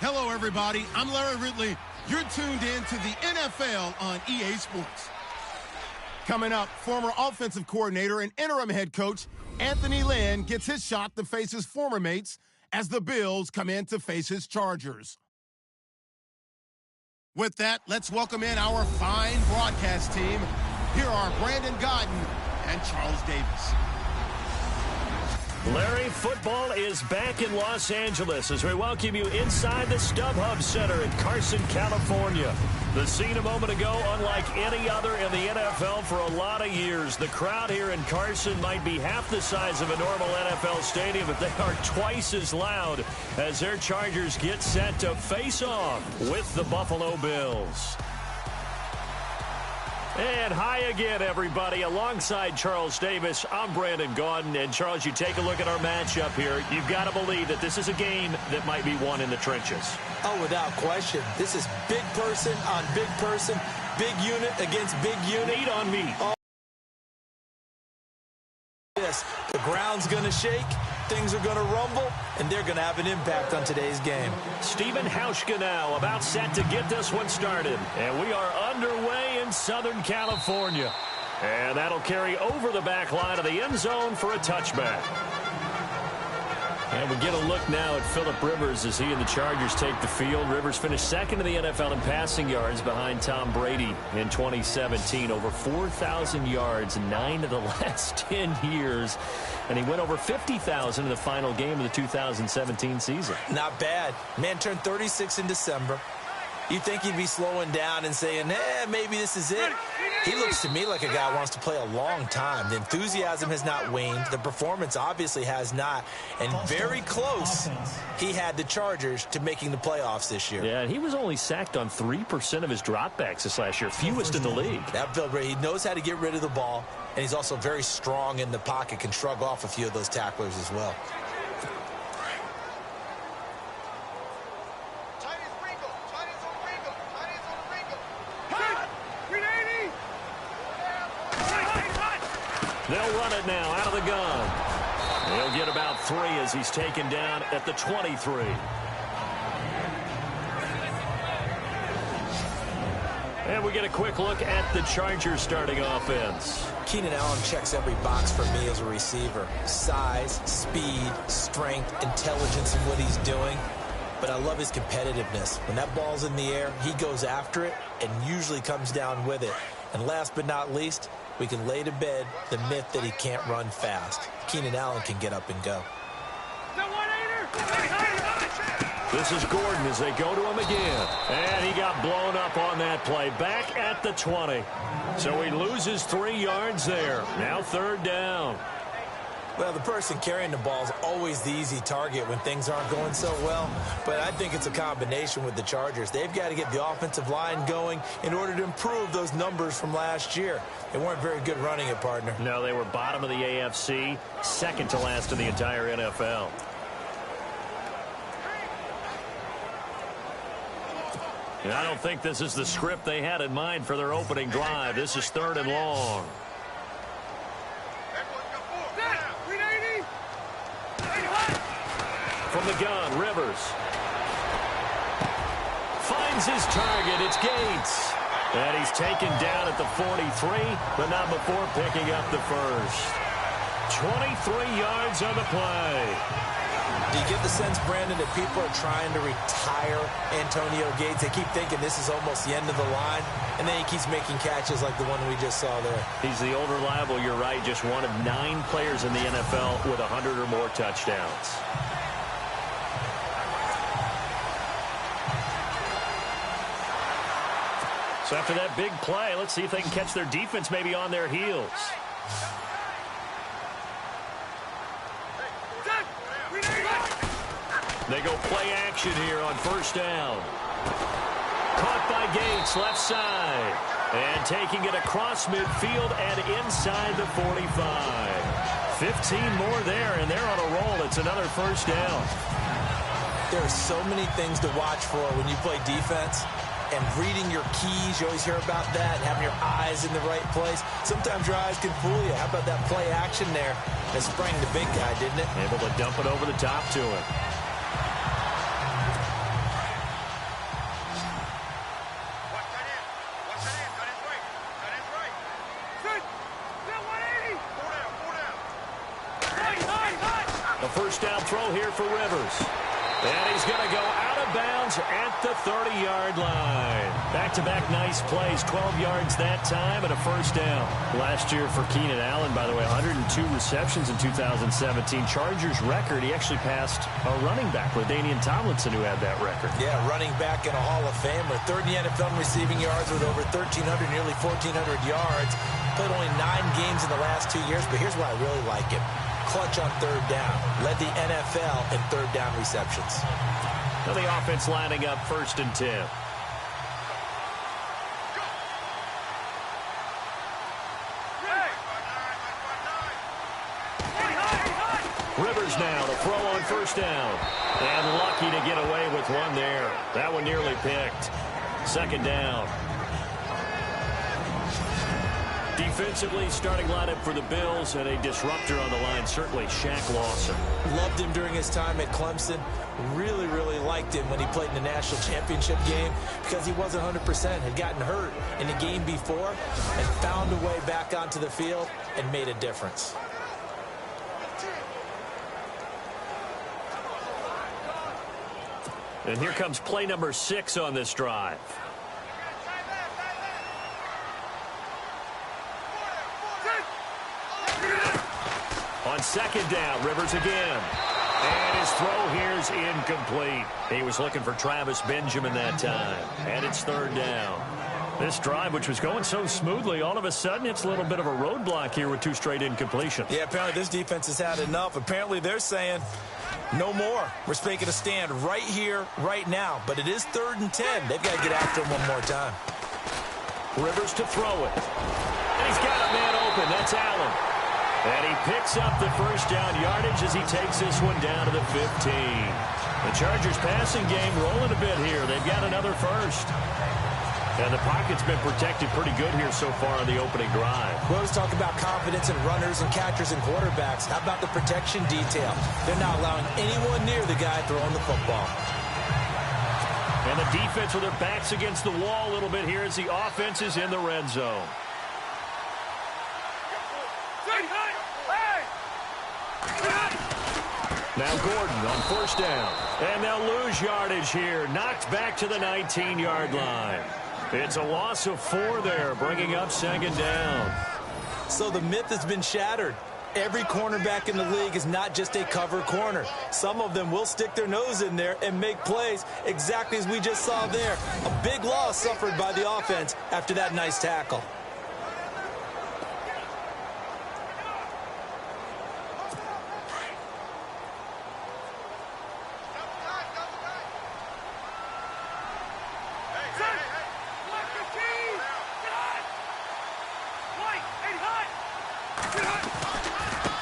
Hello, everybody. I'm Larry Ridley. You're tuned in to the NFL on EA Sports. Coming up, former offensive coordinator and interim head coach Anthony Lynn gets his shot to face his former mates as the Bills come in to face his Chargers. With that, let's welcome in our fine broadcast team. Here are Brandon Godden and Charles Davis. Larry, football is back in Los Angeles as we welcome you inside the StubHub Center in Carson, California. The scene a moment ago, unlike any other in the NFL for a lot of years. The crowd here in Carson might be half the size of a normal NFL stadium, but they are twice as loud as their Chargers get set to face off with the Buffalo Bills. And hi again, everybody. Alongside Charles Davis, I'm Brandon Gaudin. And, Charles, you take a look at our matchup here. You've got to believe that this is a game that might be won in the trenches. Oh, without question. This is big person on big person, big unit against big unit. Meat on meat. Oh, yes, the ground's going to shake, things are going to rumble, and they're going to have an impact on today's game. Stephen Hauschka now about set to get this one started. And we are underway in Southern California. And that'll carry over the back line of the end zone for a touchback. And we get a look now at Phillip Rivers as he and the Chargers take the field. Rivers finished second in the NFL in passing yards behind Tom Brady in 2017. Over 4,000 yards in 9 of the last 10 years. And he went over 50,000 in the final game of the 2017 season. Not bad. Man turned 36 in December. You'd think he'd be slowing down and saying, maybe this is it. He looks to me like a guy who wants to play a long time. The enthusiasm has not waned. The performance obviously has not. And very close, he had the Chargers to making the playoffs this year. Yeah, and he was only sacked on 3% of his dropbacks this last year, fewest in the league. That Bill Brady, he knows how to get rid of the ball, and he's also very strong in the pocket, can shrug off a few of those tacklers as well. They'll run it now out of the gun. He'll get about 3 as he's taken down at the 23. And we get a quick look at the Chargers starting offense. Keenan Allen checks every box for me as a receiver. Size, speed, strength, intelligence in what he's doing. But I love his competitiveness. When that ball's in the air, he goes after it and usually comes down with it. And last but not least, we can lay to bed the myth that he can't run fast. Keenan Allen can get up and go. This is Gordon as they go to him again. And he got blown up on that play. Back at the 20. So he loses 3 yards there. Now 3rd down. Well, the person carrying the ball is always the easy target when things aren't going so well. But I think it's a combination with the Chargers. They've got to get the offensive line going in order to improve those numbers from last year. They weren't very good running it, partner. No, they were bottom of the AFC, second to last in the entire NFL. And I don't think this is the script they had in mind for their opening drive. This is 3rd and long. From the gun, Rivers finds his target. It's Gates. And he's taken down at the 43, but not before picking up the first. 23 yards on the play. Do you get the sense, Brandon, that people are trying to retire Antonio Gates? They keep thinking this is almost the end of the line, and then he keeps making catches like the one we just saw there. He's the old reliable, you're right, just one of 9 players in the NFL with 100 or more touchdowns. So after that big play, let's see if they can catch their defense maybe on their heels. They go play action here on 1st down. Caught by Gates, left side. And taking it across midfield and inside the 45. 15 more there, and they're on a roll. It's another 1st down. There are so many things to watch for when you play defense. And reading your keys, you always hear about that, having your eyes in the right place. Sometimes your eyes can fool you. How about that play action there? It sprang the big guy, didn't it? Able to dump it over the top to him. first down throw here for Rivers. And he's going to go out of bounds at the 30-yard line. Back-to-back nice plays, 12 yards that time and a first down. Last year for Keenan Allen, by the way, 102 receptions in 2017. Chargers record, he actually passed a running back, LaDainian Tomlinson, who had that record. Yeah, running back and a Hall of Famer. Third in the NFL in receiving yards with over 1,300, nearly 1,400 yards. Played only 9 games in the last 2 years, but here's why I really like him. Clutch on third down. Led the NFL in third down receptions. Now the offense lining up 1st and 10. Rivers now to throw on 1st down. And lucky to get away with one there. That one nearly picked. 2nd down. Defensively, starting lineup for the Bills, and a disruptor on the line, certainly Shaq Lawson. Loved him during his time at Clemson. Really, really liked him when he played in the national championship game because he wasn't 100%, had gotten hurt in the game before, and found a way back onto the field and made a difference. And here comes play number 6 on this drive. On 2nd down, Rivers again. And his throw here is incomplete. He was looking for Travis Benjamin that time. And it's 3rd down. This drive, which was going so smoothly, all of a sudden it's a little bit of a roadblock here with 2 straight incompletions. Yeah, apparently this defense has had enough. Apparently they're saying no more. We're making a stand right here, right now. But it is 3rd and 10. They've got to get after him one more time. Rivers to throw it. And he's got a man open. That's Allen. And he picks up the first down yardage as he takes this one down to the 15. The Chargers passing game rolling a bit here. They've got another first. And the pocket's been protected pretty good here so far on the opening drive. We always talk about confidence in runners and catchers and quarterbacks. How about the protection detail? They're not allowing anyone near the guy throwing the football. And the defense with their backs against the wall a little bit here as the offense is in the red zone. Now Gordon on 1st down. And they'll lose yardage here. Knocked back to the 19-yard line. It's a loss of 4 there, bringing up 2nd down. So the myth has been shattered. Every cornerback in the league is not just a cover corner. Some of them will stick their nose in there and make plays exactly as we just saw there. A big loss suffered by the offense after that nice tackle.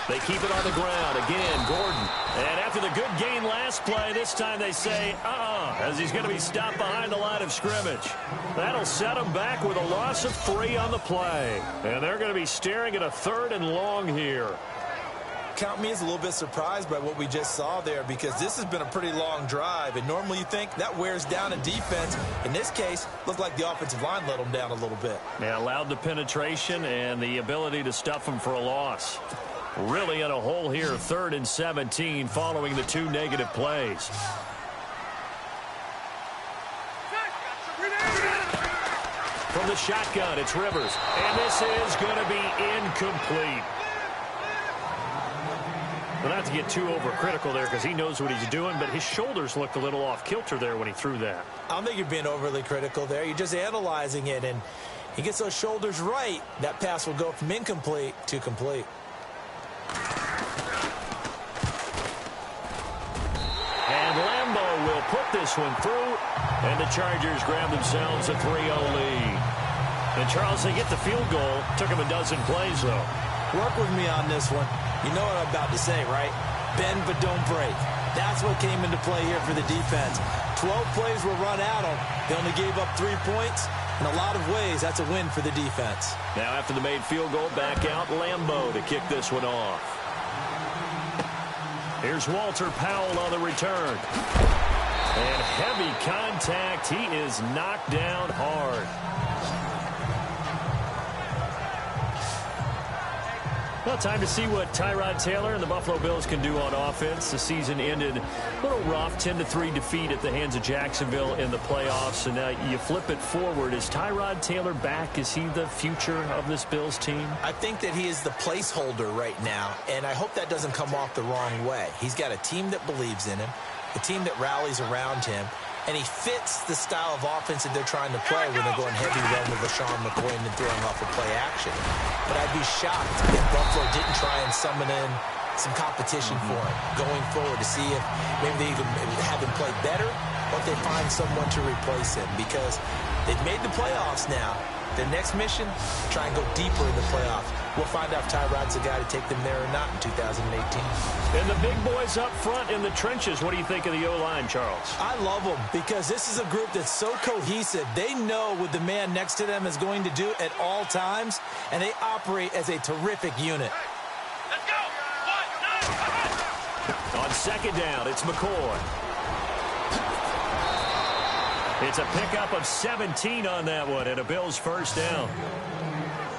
They keep it on the ground. Again, Gordon. And after the good gain last play, this time they say, as he's going to be stopped behind the line of scrimmage. That'll set him back with a loss of 3 on the play. And they're going to be staring at a 3rd and long here. Count me as a little bit surprised by what we just saw there because this has been a pretty long drive. And normally you think that wears down a defense. In this case, looked like the offensive line let them down a little bit. Yeah, allowed the penetration and the ability to stuff them for a loss. Really in a hole here, 3rd and 17 following the 2 negative plays. From the shotgun, it's Rivers. And this is going to be incomplete. Well, not to get too overcritical there because he knows what he's doing, but his shoulders looked a little off kilter there when he threw that. I don't think you're being overly critical there. You're just analyzing it, and he gets those shoulders right. That pass will go from incomplete to complete. And Lambeau will put this one through, and the Chargers grab themselves a 3-0 lead. And Charles, they get the field goal. Took him a dozen plays, though. Work with me on this one. You know what I'm about to say, right? Bend but don't break. That's what came into play here for the defense. 12 plays were run at them. They only gave up 3 points. In a lot of ways, that's a win for the defense. Now after the made field goal, back out Lambeau to kick this one off. Here's Walter Powell on the return. And heavy contact. He is knocked down hard. Well, time to see what Tyrod Taylor and the Buffalo Bills can do on offense. The season ended a little rough, 10-3 defeat at the hands of Jacksonville in the playoffs. And now you flip it forward. Is Tyrod Taylor back? Is he the future of this Bills team? I think that he is the placeholder right now, and I hope that doesn't come off the wrong way. He's got a team that believes in him, a team that rallies around him, and he fits the style of offense that they're trying to play when they're going heavy run with LaShawn McCoy and throwing off a play action. But I'd be shocked if Buffalo didn't try and summon in some competition for him going forward to see if maybe they even have him play better or if they find someone to replace him, because they've made the playoffs now. The next mission, try and go deeper in the playoffs. We'll find out if Tyrod's the guy to take them there or not in 2018. And the big boys up front in the trenches, what do you think of the O-line, Charles? I love them because this is a group that's so cohesive. They know what the man next to them is going to do at all times, and they operate as a terrific unit. Let's go. On second down, it's McCoy. It's a pickup of 17 on that one, and a Bills first down.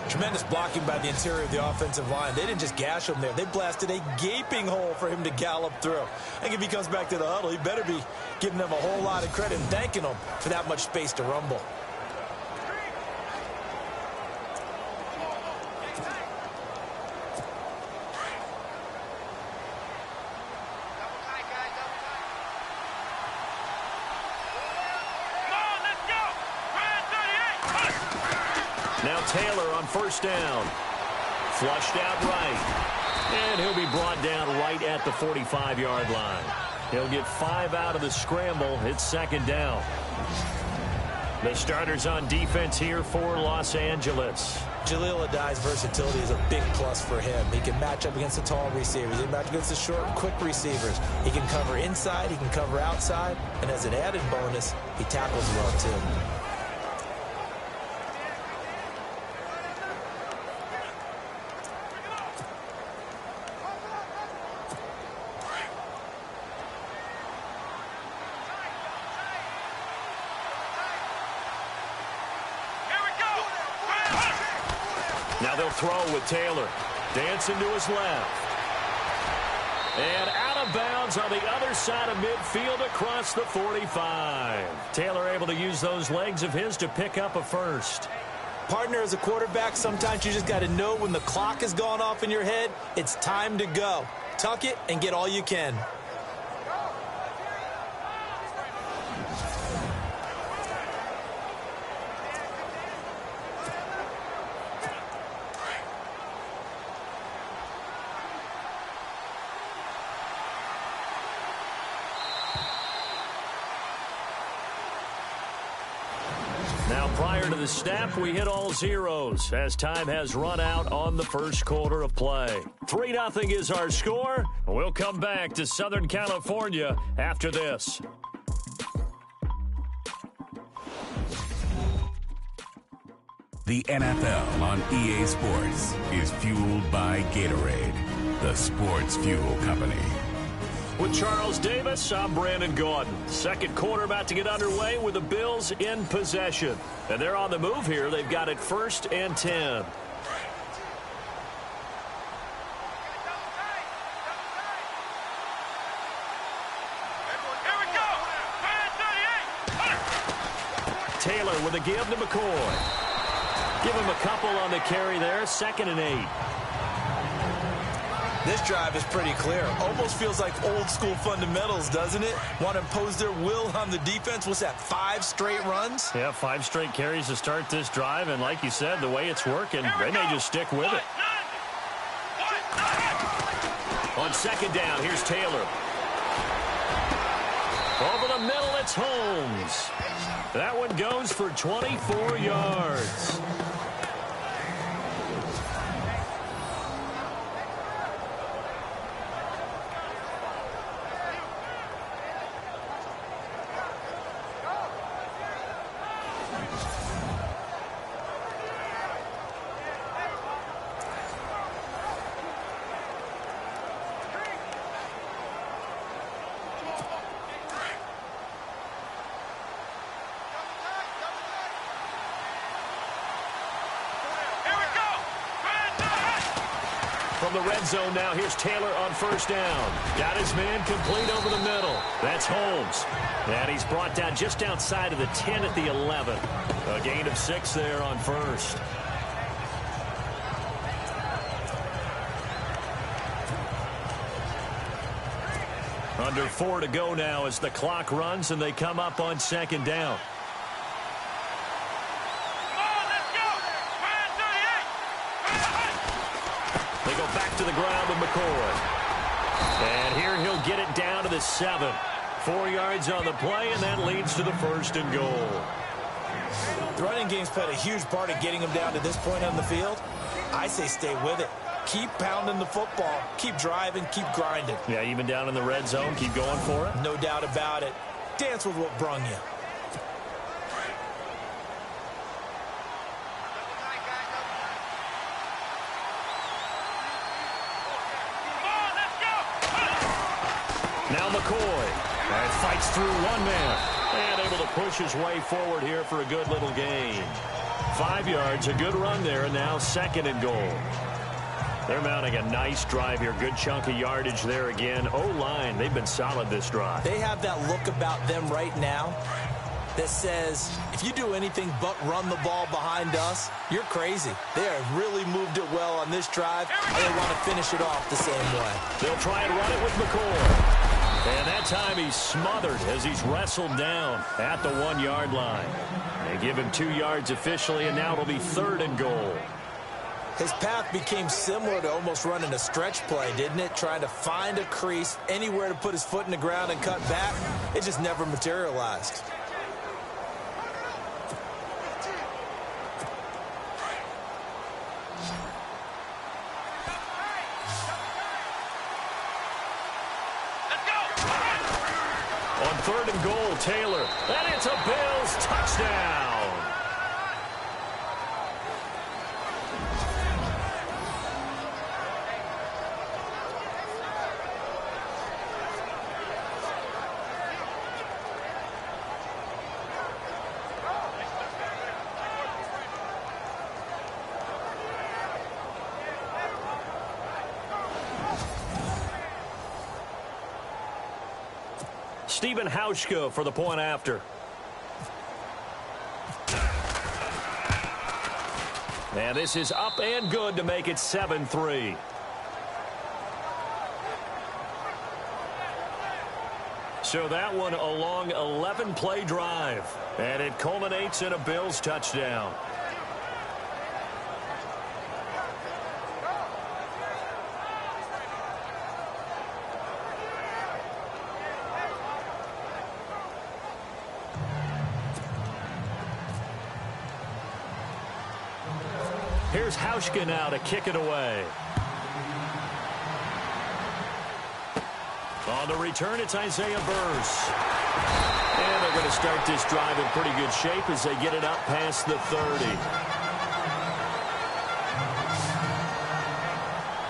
Tremendous blocking by the interior of the offensive line. They didn't just gash him there. They blasted a gaping hole for him to gallop through. I think if he comes back to the huddle, he better be giving them a whole lot of credit and thanking them for that much space to rumble. Now Taylor on first down. Flushed out right. And he'll be brought down right at the 45-yard line. He'll get 5 out of the scramble. It's second down. The starters on defense here for Los Angeles. Jaleel Adai's versatility is a big plus for him. He can match up against the tall receivers. He can match against the short, quick receivers. He can cover inside. He can cover outside. And as an added bonus, he tackles well, too. Now they'll throw with Taylor. Dancing to his left. And out of bounds on the other side of midfield across the 45. Taylor able to use those legs of his to pick up a first. Partner, as a quarterback, sometimes you just got to know when the clock has gone off in your head, it's time to go. Tuck it and get all you can. Now, prior to the snap, we hit all zeros as time has run out on the first quarter of play. 3-0 is our score. We'll come back to Southern California after this. The NFL on EA Sports is fueled by Gatorade, the sports fuel company. With Charles Davis, I'm Brandon Gordon. Second quarter about to get underway with the Bills in possession. And they're on the move here. They've got it 1st and 10. Taylor with a give to McCoy. Give him a couple on the carry there. 2nd and 8. This drive is pretty clear. Almost feels like old school fundamentals, doesn't it? Want to impose their will on the defense. What's that, 5 straight runs? Yeah, 5 straight carries to start this drive. And like you said, the way it's working, they may just stick with it. On 2nd down, here's Taylor. Over the middle, it's Holmes. That one goes for 24 yards. From the red zone now, here's Taylor on first down. Got his man complete over the middle. That's Holmes. And he's brought down just outside of the 10 at the 11. A gain of 6 there on first. Under 4 to go now as the clock runs and they come up on second down. They go back to the ground with McCoy. And here he'll get it down to the 7. 4 yards on the play, and that leads to the first and goal. The running game's played a huge part of getting him down to this point on the field. I say stay with it. Keep pounding the football. Keep driving. Keep grinding. Yeah, even down in the red zone, keep going for it. No doubt about it. Dance with what brung you. Now McCoy. And fights through one man. And able to push his way forward here for a good little gain. 5 yards, a good run there, and now second and goal. They're mounting a nice drive here. Good chunk of yardage there again. O-line, they've been solid this drive. They have that look about them right now that says, if you do anything but run the ball behind us, you're crazy. They have really moved it well on this drive, and they want to finish it off the same way. They'll try and run it with McCoy. And that time he's smothered as he's wrestled down at the 1 yard line. They give him 2 yards officially, and now it'll be third and goal. His path became similar to almost running a stretch play, didn't it? Trying to find a crease, anywhere to put his foot in the ground and cut back. It just never materialized. On third and goal, Taylor. And it's a Bills touchdown. Stephen Hauschka for the point after. And this is up and good to make it 7-3. So that one a long 11-play drive. And it culminates in a Bills touchdown. Here's Hauschka now to kick it away. On the return, it's Isaiah Burse. And they're going to start this drive in pretty good shape as they get it up past the 30.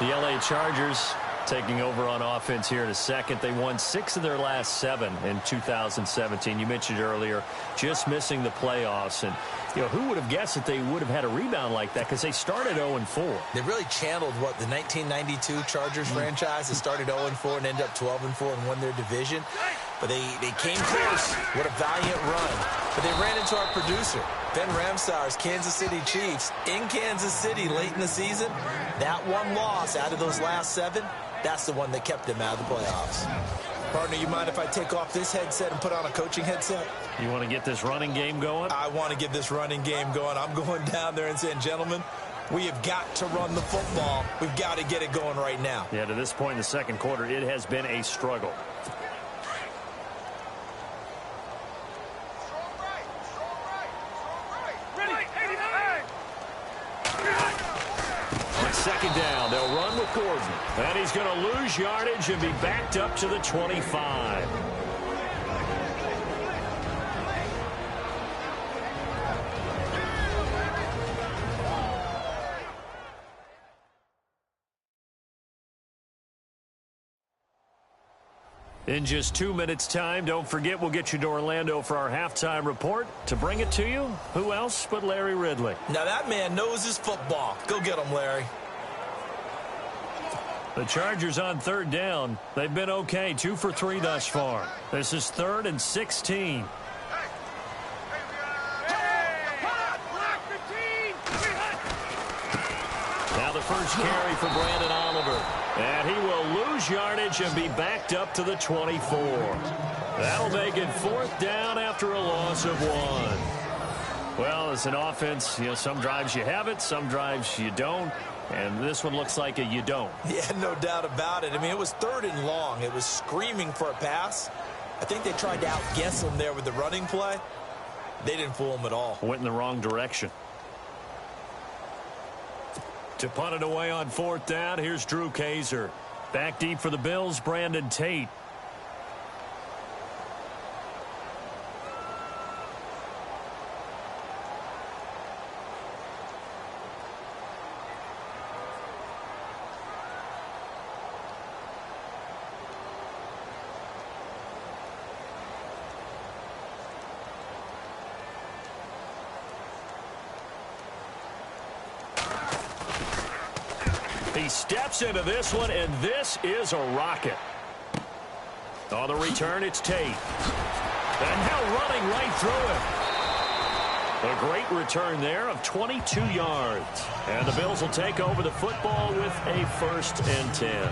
The LA Chargers taking over on offense here in a second. They won 6 of their last 7 in 2017. You mentioned earlier, just missing the playoffs. And, you know, who would have guessed that they would have had a rebound like that? Because they started 0-4. They really channeled what the 1992 Chargers franchise that started 0-4 and ended up 12-4 and won their division. But they came close. What a valiant run. But they ran into our producer, Ben Ramsauer's Kansas City Chiefs in Kansas City late in the season. That one loss out of those last 7, that's the one that kept them out of the playoffs. Partner, you mind if I take off this headset and put on a coaching headset? You want to get this running game going? I want to get this running game going. I'm going down there and saying, gentlemen, we have got to run the football. We've got to get it going right now. Yeah, to this point in the second quarter, it has been a struggle. Second down, they'll run with Gordon. And he's going to lose yardage and be backed up to the 25. In just 2 minutes' time, don't forget we'll get you to Orlando for our halftime report. To bring it to you, who else but Larry Ridley? Now that man knows his football. Go get him, Larry. The Chargers on third down. They've been okay, 2 for 3 thus far. This is 3rd and 16. Now the first carry for Brandon Oliver. And he will lose yardage and be backed up to the 24. That'll make it 4th down after a loss of 1. Well, as an offense, some drives you have it, some drives you don't. And this one looks like a you don't. Yeah, no doubt about it. I mean, it was 3rd and long. It was screaming for a pass. I think they tried to outguess him there with the running play. They didn't fool him at all. Went in the wrong direction. To punt it away on 4th down, here's Drew Kaiser. Back deep for the Bills, Brandon Tate. He steps into this one, and this is a rocket. On the return, it's Tate. And now running right through him. A great return there of 22 yards. And the Bills will take over the football with a 1st and 10.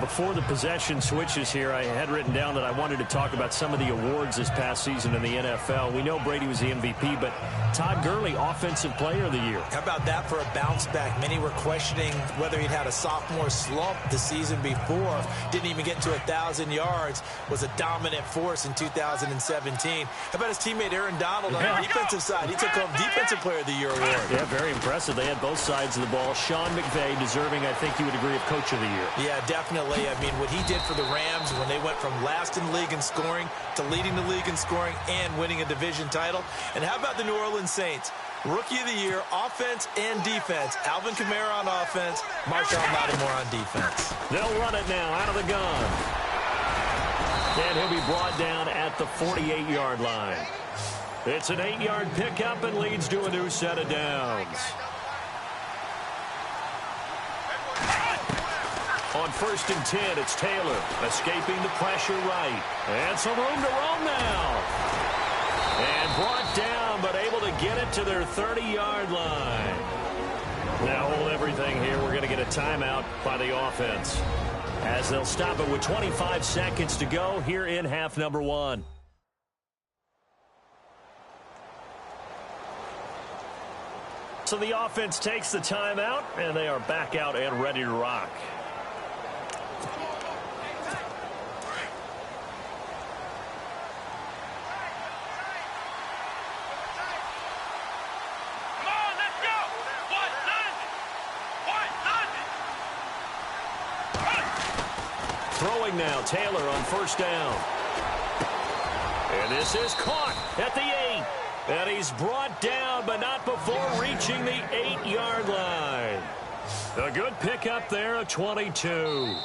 Before the possession switches here, I had written down that I wanted to talk about some of the awards this past season in the NFL. We know Brady was the MVP, but Todd Gurley, Offensive Player of the Year. How about that for a bounce back? Many were questioning whether he'd had a sophomore slump the season before. Didn't even get to 1,000 yards. Was a dominant force in 2017. How about his teammate Aaron Donald on the defensive side? He took home Defensive Player of the Year award. Yeah, very impressive. They had both sides of the ball. Sean McVay deserving, I think you would agree, of Coach of the Year. Yeah, definitely. I mean, what he did for the Rams when they went from last in the league in scoring to leading the league in scoring and winning a division title. And how about the New Orleans Saints? Rookie of the Year, offense and defense. Alvin Kamara on offense, Marshawn Lattimore on defense. They'll run it now out of the gun. And he'll be brought down at the 48-yard line. It's an 8-yard pickup and leads to a new set of downs. On 1st and 10, it's Taylor escaping the pressure right. And some room to roam now. And brought down, but able to get it to their 30-yard line. Now hold everything here. We're going to get a timeout by the offense, as they'll stop it with 25 seconds to go here in half number 1. So the offense takes the timeout, and they are back out and ready to rock. Throwing now, Taylor on 1st down. And this is caught at the 8. And he's brought down, but not before reaching the 8-yard line. A good pickup there, a 22.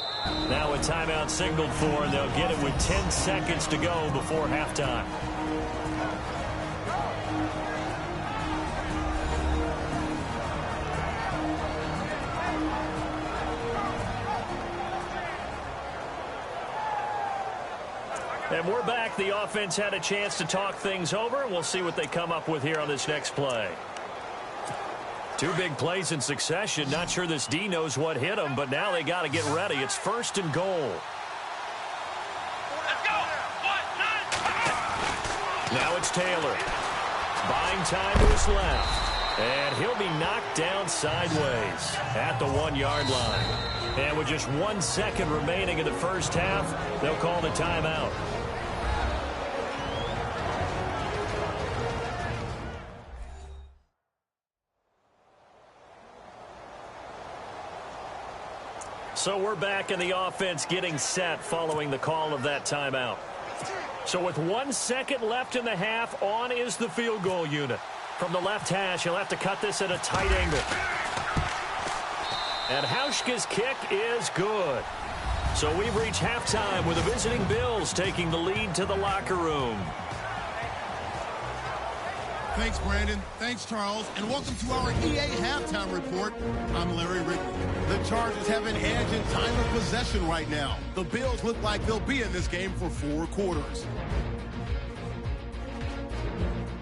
Now a timeout signaled for, and they'll get it with 10 seconds to go before halftime. And we're back. The offense had a chance to talk things over, and we'll see what they come up with here on this next play. 2 big plays in succession. Not sure this D knows what hit him, but now they got to get ready. It's 1st and goal. Let's go. Now it's Taylor. Buying time to his left. And he'll be knocked down sideways at the 1-yard line. And with just 1 second remaining in the first half, they'll call the timeout. So we're back in the offense getting set following the call of that timeout. So with 1 second left in the half, on is the field goal unit. From the left hash, he'll have to cut this at a tight angle. And Hauschka's kick is good. So we've reached halftime with the visiting Bills taking the lead to the locker room. Thanks, Brandon. Thanks, Charles. And welcome to our EA Halftime Report. I'm Larry Ridley. The The Chargers have an edge in time of possession right now. The Bills look like they'll be in this game for 4 quarters.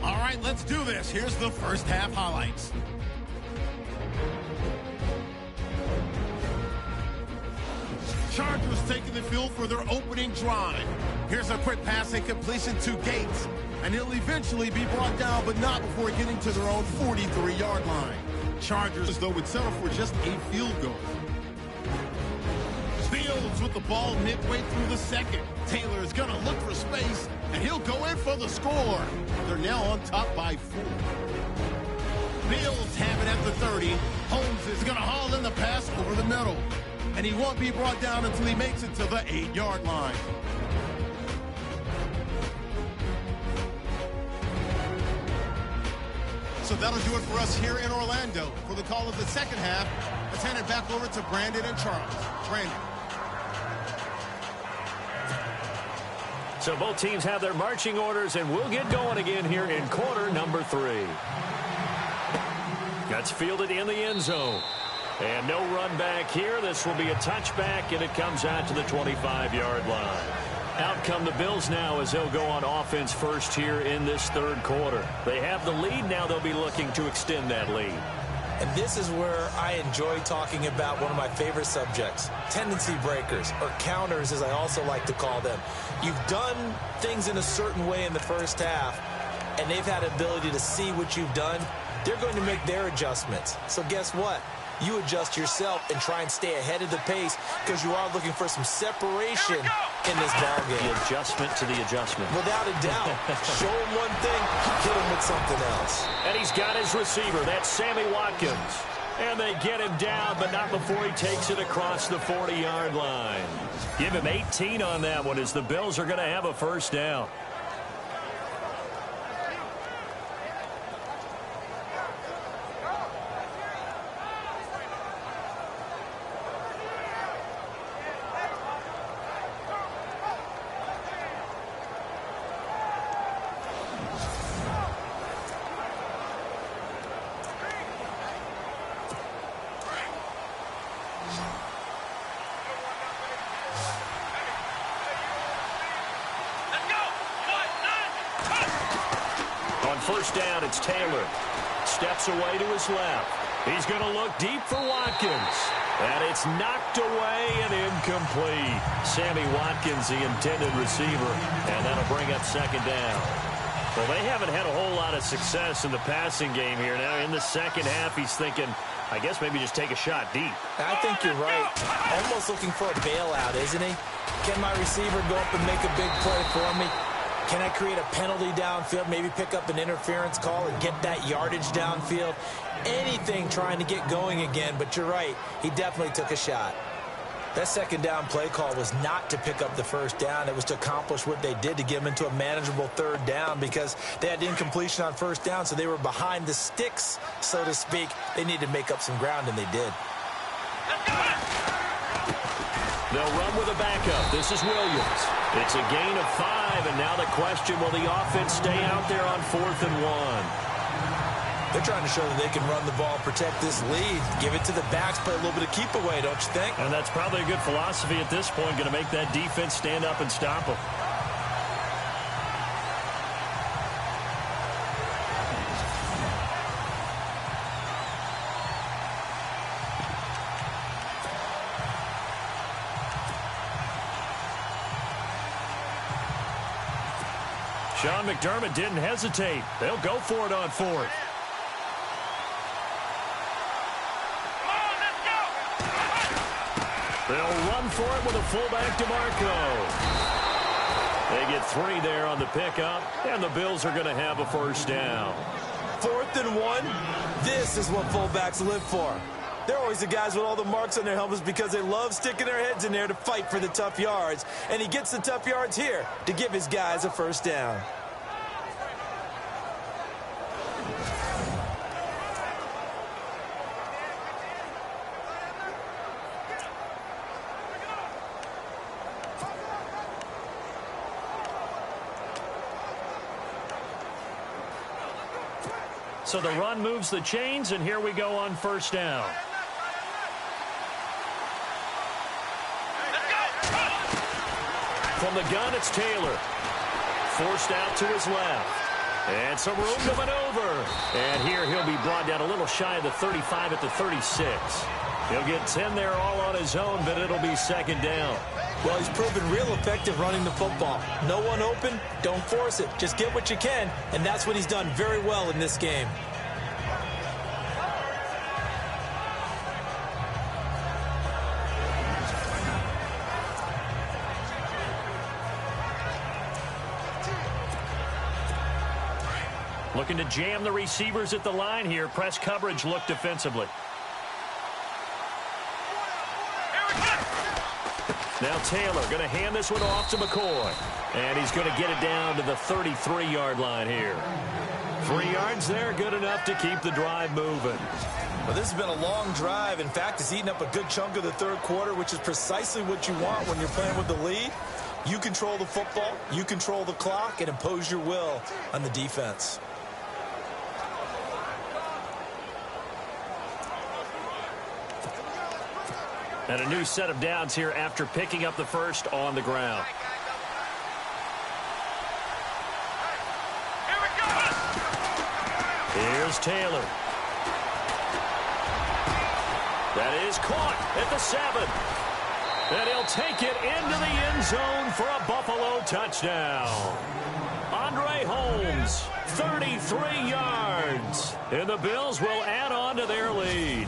All right, let's do this. Here's the first half highlights. Chargers taking the field for their opening drive. Here's a quick passing completion to Gates. And he'll eventually be brought down, but not before getting to their own 43-yard line. Chargers, though, would settle for just a field goal. Fields with the ball midway through the second. Taylor is going to look for space, and he'll go in for the score. They're now on top by 4. Bills have it at the 30. Holmes is going to haul in the pass over the middle. And he won't be brought down until he makes it to the 8-yard line. So that'll do it for us here in Orlando. For the call of the second half, let's hand it back over to Brandon and Charles. Brandon. So both teams have their marching orders, and we'll get going again here in quarter number 3. That's fielded in the end zone. And no run back here. This will be a touchback, and it comes out to the 25-yard line. Out come the Bills now as they'll go on offense first here in this third quarter. They have the lead. Now they'll be looking to extend that lead. And this is where I enjoy talking about one of my favorite subjects, tendency breakers, or counters as I also like to call them. You've done things in a certain way in the first half, and they've had ability to see what you've done. They're going to make their adjustments. So guess what? You adjust yourself and try and stay ahead of the pace because you are looking for some separation in this ballgame. The adjustment to the adjustment. Without a doubt. Show him one thing, hit him with something else. And he's got his receiver. That's Sammy Watkins. And they get him down, but not before he takes it across the 40-yard line. Give him 18 on that one as the Bills are going to have a first down. First down, it's Taylor. Steps away to his left. He's going to look deep for Watkins. And it's knocked away and incomplete. Sammy Watkins, the intended receiver. And that'll bring up second down. Well, they haven't had a whole lot of success in the passing game here. Now, in the second half, he's thinking, I guess maybe just take a shot deep. I think you're right. Almost looking for a bailout, isn't he? Can my receiver go up and make a big play for me? Can I create a penalty downfield, maybe pick up an interference call and get that yardage downfield? Anything trying to get going again, but you're right. He definitely took a shot. That second down play call was not to pick up the first down. It was to accomplish what they did to get them into a manageable third down because they had incompletion on first down, so they were behind the sticks, so to speak. They needed to make up some ground, and they did. They'll run with a backup. This is Williams. It's a gain of 5, and now the question, will the offense stay out there on 4th and 1? They're trying to show that they can run the ball, protect this lead, give it to the backs, play a little bit of keep away, don't you think? And that's probably a good philosophy at this point, going to make that defense stand up and stop them. Sean McDermott didn't hesitate. They'll go for it on 4th. They'll run for it with a fullback DeMarco. They get 3 there on the pickup, and the Bills are going to have a first down. 4th and 1. This is what fullbacks live for. They're always the guys with all the marks on their helmets because they love sticking their heads in there to fight for the tough yards. And he gets the tough yards here to give his guys a first down. So the run moves the chains, and here we go on first down. From the gun, it's Taylor. Forced out to his left. And some room to maneuver. And here he'll be brought down a little shy of the 35 at the 36. He'll get 10 there all on his own, but it'll be second down. Well, he's proven real effective running the football. No one open, don't force it. Just get what you can, and that's what he's done very well in this game. Looking to jam the receivers at the line here. Press coverage look defensively. Now Taylor going to hand this one off to McCoy. And he's going to get it down to the 33-yard line here. 3 yards there, good enough to keep the drive moving. Well, this has been a long drive. In fact, it's eaten up a good chunk of the third quarter, which is precisely what you want when you're playing with the lead. You control the football, you control the clock, and impose your will on the defense. And a new set of downs here after picking up the first on the ground. Here's Taylor. That is caught at the 7. And he'll take it into the end zone for a Buffalo touchdown. Andre Holmes, 33 yards. And the Bills will add on to their lead.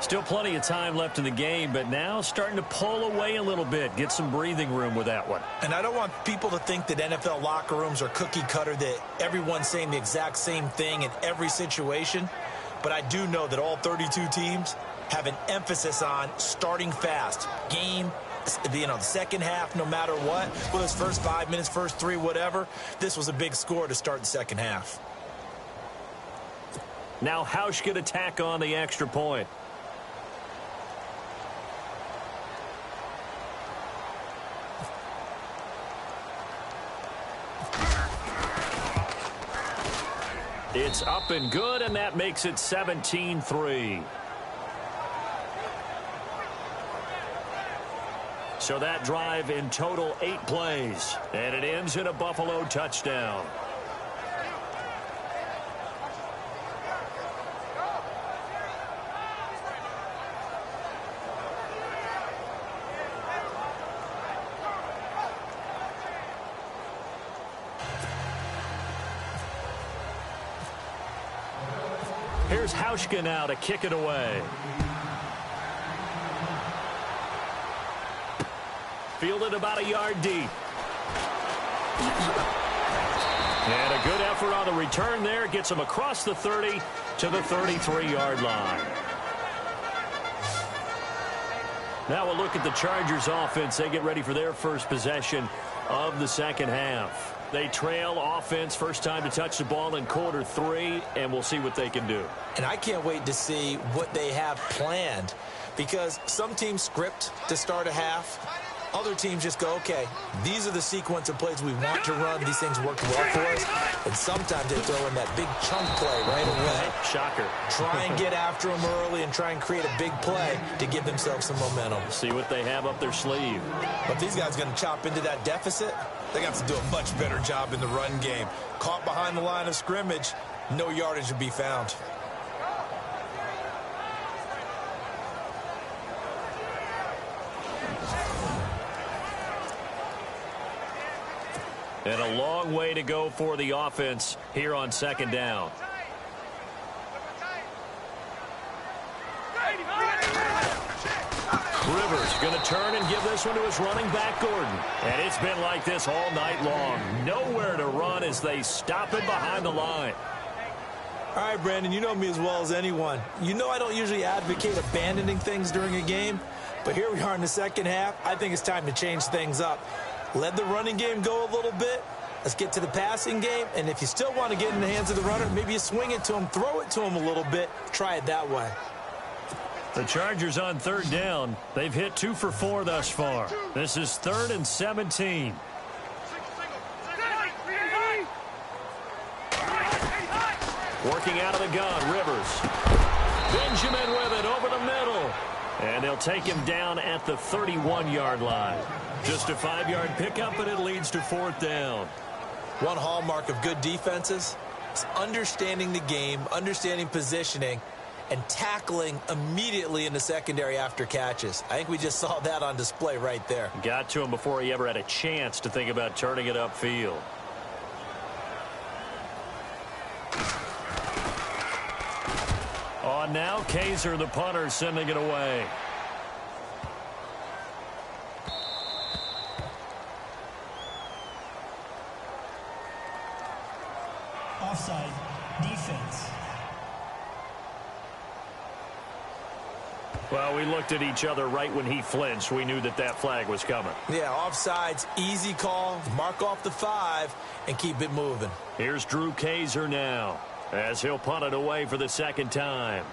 Still plenty of time left in the game, but now starting to pull away a little bit. Get some breathing room with that one. And I don't want people to think that NFL locker rooms are cookie cutter, that everyone's saying the exact same thing in every situation. But I do know that all 32 teams have an emphasis on starting fast. Game, the second half, no matter what. Whether it's first 5 minutes, first 3, whatever. This was a big score to start the second half. Now Hausch could attack on the extra point. It's up and good, and that makes it 17-3. So that drive in total 8 plays, and it ends in a Buffalo touchdown. Here's Hauschka now to kick it away. Fielded about a yard deep. And a good effort on the return there. Gets him across the 30 to the 33-yard line. Now we'll look at the Chargers offense. They get ready for their first possession of the second half. They trail offense, first time to touch the ball in quarter 3, and we'll see what they can do. And I can't wait to see what they have planned, because some teams script to start a half. Other teams just go, okay, these are the sequence of plays we want to run. These things work well for us. And sometimes they throw in that big chunk play right away. Shocker. Try and get after them early and try and create a big play to give themselves some momentum. See what they have up their sleeve. But these guys are going to chop into that deficit. They got to do a much better job in the run game. Caught behind the line of scrimmage, no yardage to be found. And a long way to go for the offense here on second down. Rivers going to turn and give this one to his running back, Gordon. And it's been like this all night long. Nowhere to run as they stop it behind the line. All right, Brandon, you know me as well as anyone. You know I don't usually advocate abandoning things during a game, but here we are in the second half. I think it's time to change things up. Let the running game go a little bit. Let's get to the passing game, and if you still want to get in the hands of the runner, maybe you swing it to him, throw it to him a little bit, try it that way. The Chargers on third down. They've hit 2 for 4 thus far. This is 3rd and 17. Working out of the gun, Rivers. Benjamin with it over the middle. And they'll take him down at the 31-yard line. Just a 5-yard pickup, and it leads to 4th down. One hallmark of good defenses is understanding the game, understanding positioning, and tackling immediately in the secondary after catches. I think we just saw that on display right there. Got to him before he ever had a chance to think about turning it upfield. On now, Kaiser, the punter, sending it away. Offside, defense. Well, we looked at each other right when he flinched. We knew that that flag was coming. Yeah, offsides, easy call. Mark off the 5 and keep it moving. Here's Drew Kaiser now, as he'll punt it away for the 2nd time.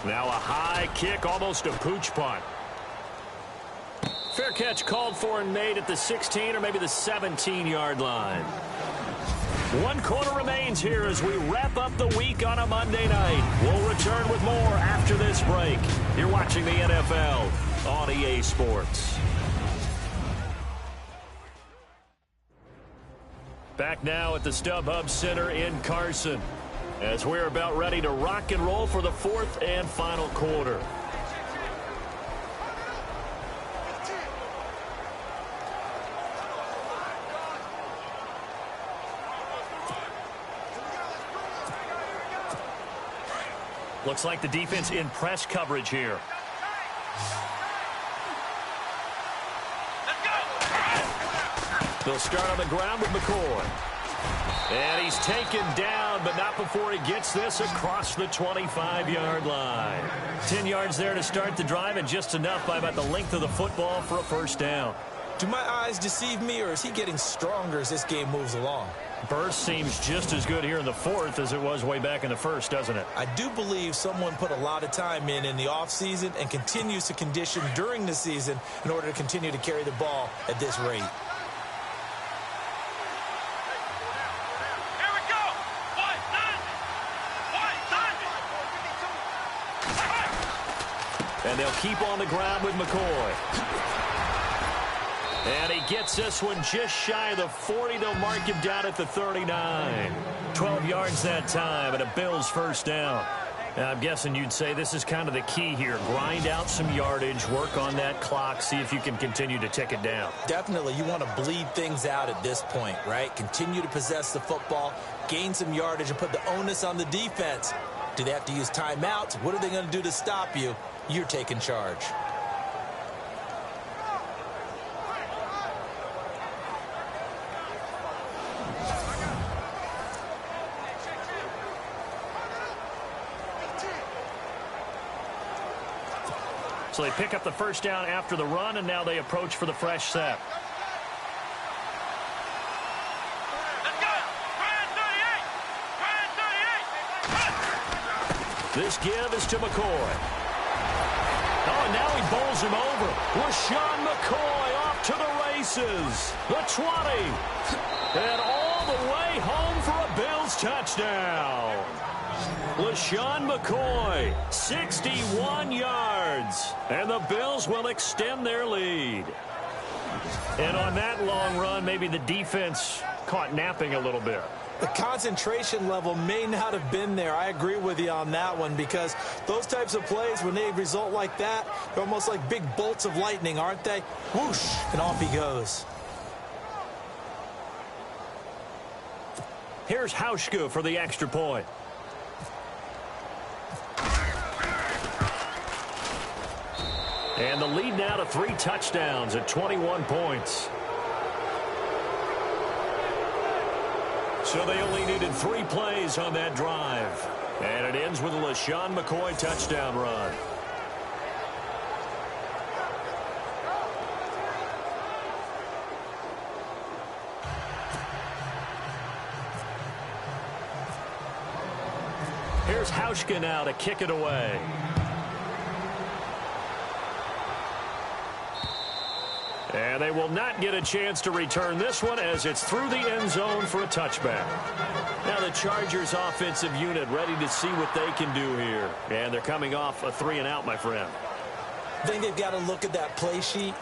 Now a high kick, almost a pooch punt. Fair catch called for and made at the 16 or maybe the 17-yard line. 1 quarter remains here as we wrap up the week on a Monday night. We'll return with more after this break. You're watching the NFL on EA Sports. Back now at the StubHub Center in Carson, as we're about ready to rock and roll for the 4th and final quarter. Looks like the defense in press coverage here. They'll start on the ground with McCoy. And he's taken down, but not before he gets this across the 25-yard line. 10 yards there to start the drive, and just enough by about the length of the football for a 1st down. Do my eyes deceive me, or is he getting stronger as this game moves along? Burst seems just as good here in the 4th as it was way back in the 1st, doesn't it? I do believe someone put a lot of time in the offseason and continues to condition during the season in order to continue to carry the ball at this rate. And they'll keep on the ground with McCoy. And he gets this one just shy of the 40. They'll mark him down at the 39. 12 yards that time, and a Bills 1st down. Now, I'm guessing you'd say this is kind of the key here. Grind out some yardage, work on that clock, see if you can continue to tick it down. Definitely. You want to bleed things out at this point, right? Continue to possess the football, gain some yardage, and put the onus on the defense. Do they have to use timeouts? What are they going to do to stop you? You're taking charge. So they pick up the 1st down after the run, and now they approach for the fresh set. This give is to McCoy. Oh, and now he bowls him over. LaShawn McCoy off to the races. The 20. And all the way home for a Bills touchdown. LaShawn McCoy, 61 yards. And the Bills will extend their lead. And on that long run, maybe the defense caught napping a little bit. The concentration level may not have been there. I agree with you on that one, because those types of plays, when they result like that, they're almost like big bolts of lightning, aren't they? Whoosh, and off he goes. Here's Hauschka for the extra point. And the lead now to 3 touchdowns at 21 points. So they only needed 3 plays on that drive. And it ends with a LaShawn McCoy touchdown run. Here's Hauschka now to kick it away. And they will not get a chance to return this one as it's through the end zone for a touchback. Now the Chargers offensive unit ready to see what they can do here. And they're coming off a 3-and-out, my friend. I think they've got to look at that play sheet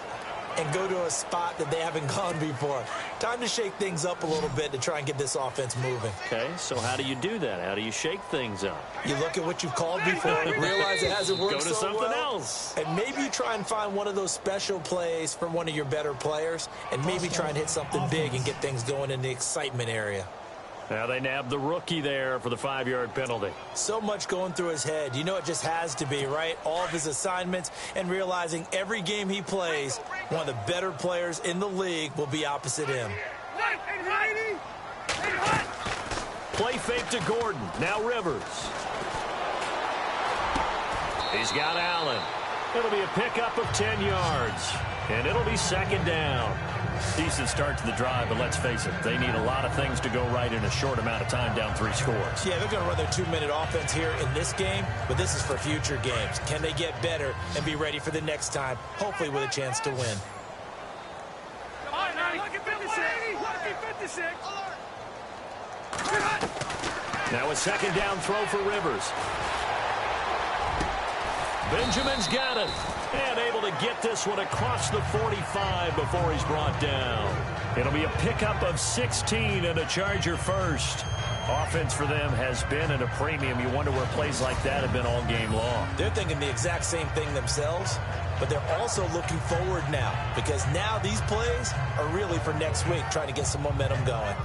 and go to a spot that they haven't gone before. Time to shake things up a little bit to try and get this offense moving. Okay, so how do you do that? How do you shake things up? You look at what you've called before, realize it hasn't worked so well. Go to something else. And maybe you try and find one of those special plays from one of your better players, and maybe try and hit something big and get things going in the excitement area. Now they nabbed the rookie there for the 5-yard penalty. So much going through his head. You know it just has to be, right? All of his assignments and realizing every game he plays, one of the better players in the league will be opposite him. Play fake to Gordon. Now Rivers. He's got Allen. It'll be a pickup of 10 yards. And it'll be 2nd down. Decent start to the drive, but let's face it, they need a lot of things to go right in a short amount of time, down 3 scores. Yeah, they're going to run their 2-minute offense here in this game, but this is for future games. Can they get better and be ready for the next time, hopefully with a chance to win? Now a 2nd down throw for Rivers. Benjamin's got it. And able to get this one across the 45 before he's brought down. It'll be a pickup of 16 and a Charger first. Offense for them has been at a premium. You wonder where plays like that have been all game long. They're thinking the exact same thing themselves, but they're also looking forward now because now these plays are really for next week, trying to get some momentum going.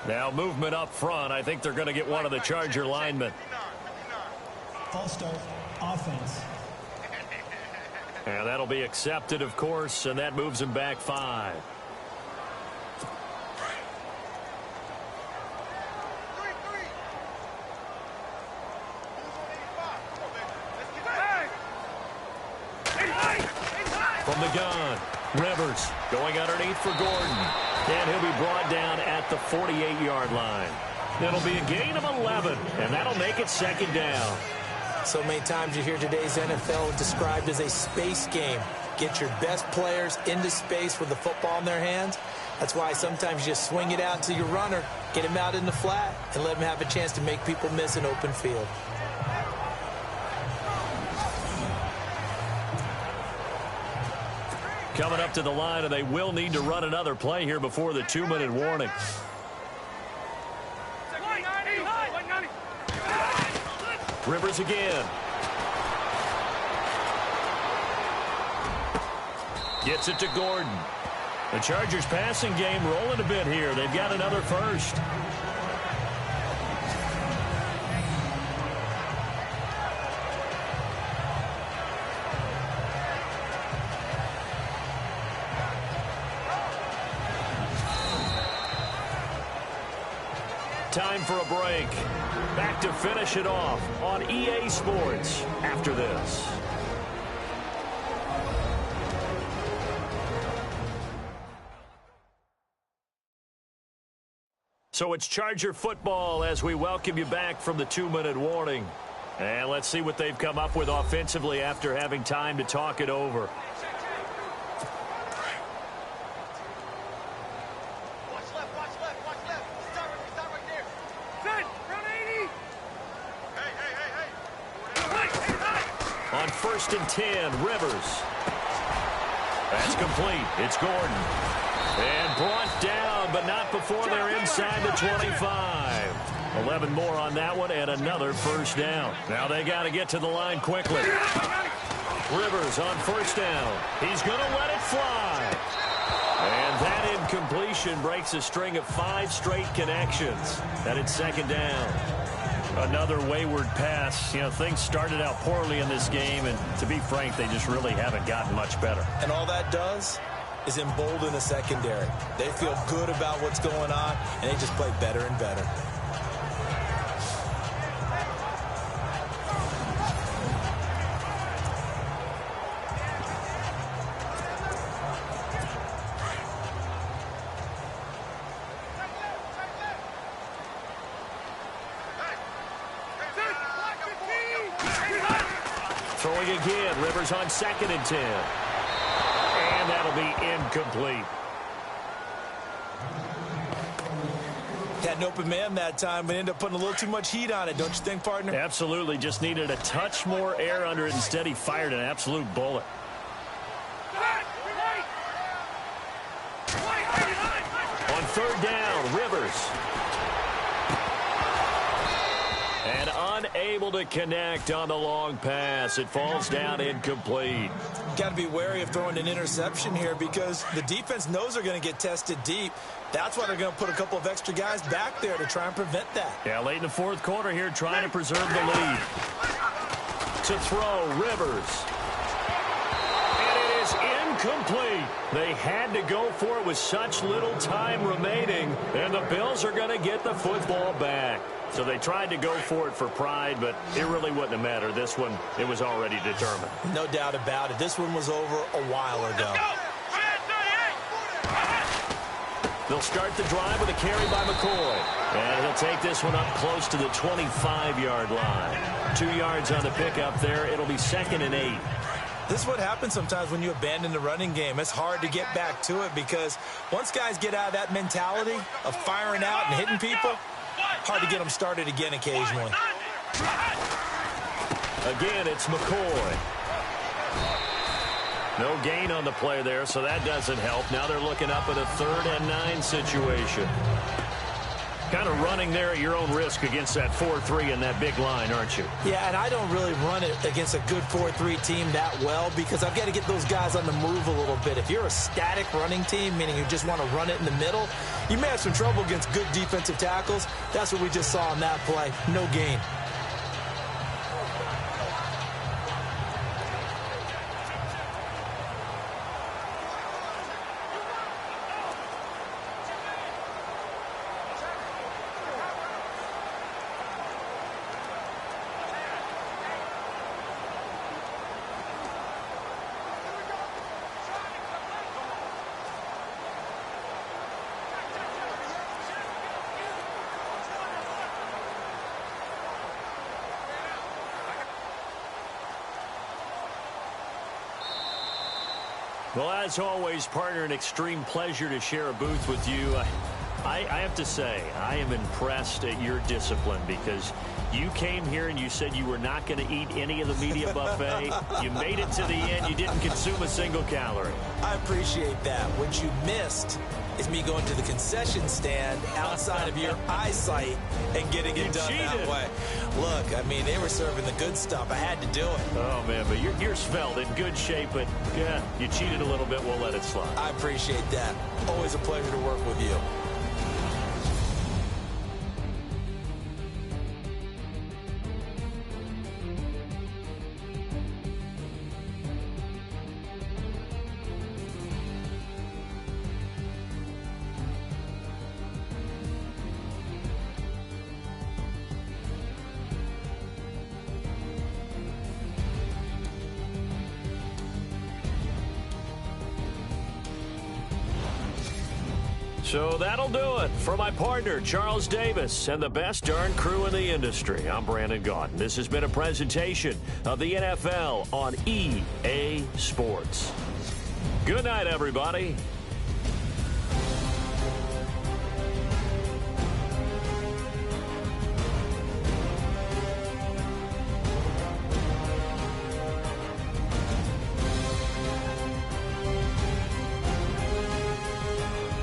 Now movement up front. I think they're going to get one of the Charger linemen. False start, offense. And that'll be accepted, of course, and that moves him back 5. From the gun, Rivers going underneath for Gordon. And he'll be brought down at the 48-yard line. It'll be a gain of 11, and that'll make it 2nd down. So many times you hear today's NFL described as a space game. Get your best players into space with the football in their hands. That's why sometimes you just swing it out to your runner, get him out in the flat, and let him have a chance to make people miss an open field. Coming up to the line, and they will need to run another play here before the 2-minute warning. Rivers again. Gets it to Gordon. The Chargers passing game rolling a bit here. They've got another first. Time for a break. Back to finish it off on EA Sports after this. So it's Charger football as we welcome you back from the 2-minute warning. And let's see what they've come up with offensively after having time to talk it over. On 1st and 10, Rivers. That's complete. It's Gordon. And brought down, but not before they're inside the 25. 11 more on that one, and another first down. Now they got to get to the line quickly. Rivers on 1st down. He's going to let it fly. And that incompletion breaks a string of 5 straight connections. That is 2nd down. Another wayward pass. You know, things started out poorly in this game, and to be frank, they just really haven't gotten much better. And all that does is embolden the secondary. They feel good about what's going on, and they just play better and better. Throwing again. Rivers on 2nd and 10. And that'll be incomplete. Had an open man that time, but ended up putting a little too much heat on it, don't you think, partner? Absolutely. Just needed a touch more air under it. Instead, he fired an absolute bullet. On 3rd down, Rivers. And unable to connect on the long pass. It falls down incomplete. Got to be wary of throwing an interception here because the defense knows they're going to get tested deep. That's why they're going to put a couple of extra guys back there to try and prevent that. Yeah, late in the 4th quarter here, trying to preserve the lead. To throw, Rivers. And it is incomplete. They had to go for it with such little time remaining, and the Bills are going to get the football back. So they tried to go for it for pride, but it really wouldn't have mattered. This one, it was already determined. No doubt about it. This one was over a while ago. They'll start the drive with a carry by McCoy. And he'll take this one up close to the 25-yard line. 2 yards on the pickup there. It'll be 2nd and 8. This is what happens sometimes when you abandon the running game. It's hard to get back to it because once guys get out of that mentality of firing out and hitting people, hard to get them started again occasionally. Again, it's McCoy. No gain on the play there, so that doesn't help. Now they're looking up at a 3rd and 9 situation. Kind of running there at your own risk against that 4-3 and that big line, aren't you? Yeah, and I don't really run it against a good 4-3 team that well because I've got to get those guys on the move a little bit. If you're a static running team, meaning you just want to run it in the middle, you may have some trouble against good defensive tackles. That's what we just saw on that play. No gain. Well, as always, partner, an extreme pleasure to share a booth with you. I have to say, I am impressed at your discipline because you came here and you said you were not going to eat any of the media buffet. You made it to the end. You didn't consume a single calorie. I appreciate that. What you missed is me going to the concession stand outside of your eyesight and getting it done that way. Look, I mean, they were serving the good stuff. I had to do it. Oh, man, but you're svelte, in good shape, but, yeah, you cheated a little bit. We'll let it slide. I appreciate that. Always a pleasure to work with you. So that'll do it for my partner, Charles Davis, and the best darn crew in the industry. I'm Brandon Gaudin. This has been a presentation of the NFL on EA Sports. Good night, everybody.